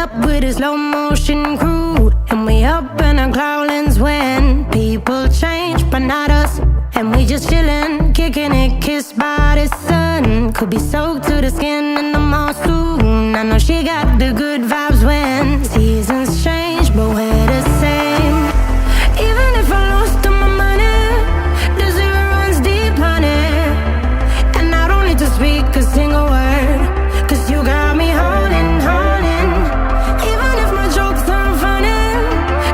up with a slow motion crew, and we up in our growlings when people change, but not us. And we just chillin', kicking it, kissed by the sun. Could be soaked to the skin in the mall soon. I know she got the good vibes when seasons change, but we're the same. Even if I lost all my money, the zero runs deep, honey. And I don't need to speak a single word, 'cause you got me holding, holding. Even if my jokes aren't funny,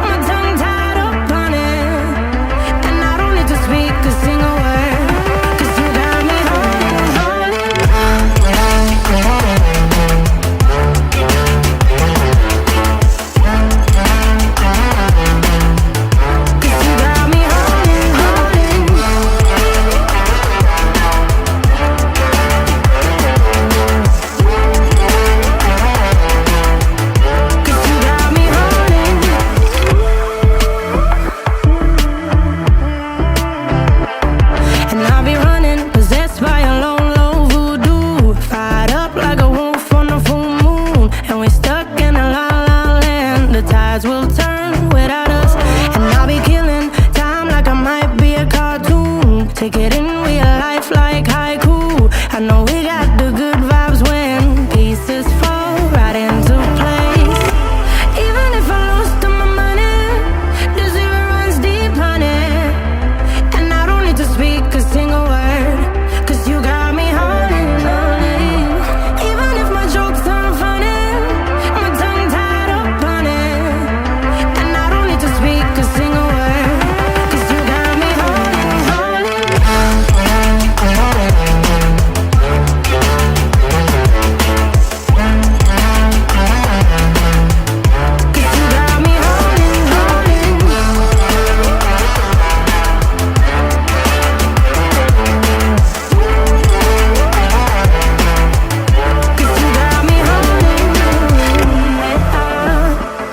my tongue tied up on it. And I don't need to speak a single word, 'cause you got me holding, holding. 'Cause you got me holding, holding. 'Cause you got me holding. And I'll be running, possessed by a low, low voodoo. Fired up like a wolf on a full moon. And we're stuck in a la la land. The tides will turn without us. And I'll be killing time like I might be a cartoon. Take it in real life like haiku. I know we got the good vibes when pieces fall right into place. Even if I lost all my money, the zero runs deep, honey. And I don't need to speak a single word, 'cause you got me holding, holding. Even if my jokes aren't funny, my tongue tied up on it. And I don't need to speak a single word, 'cause you got me holding, holding. 'Cause you got me holding, holding. 'Cause you got me holding.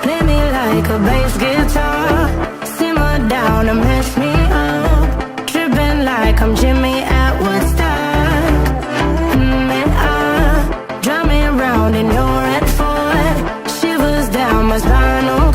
Play me like a bass guitar, simmer down and mess me up. Tripping like I'm Jimmy at Woodstock. Drive me around in your red Ford, shivers down my spinal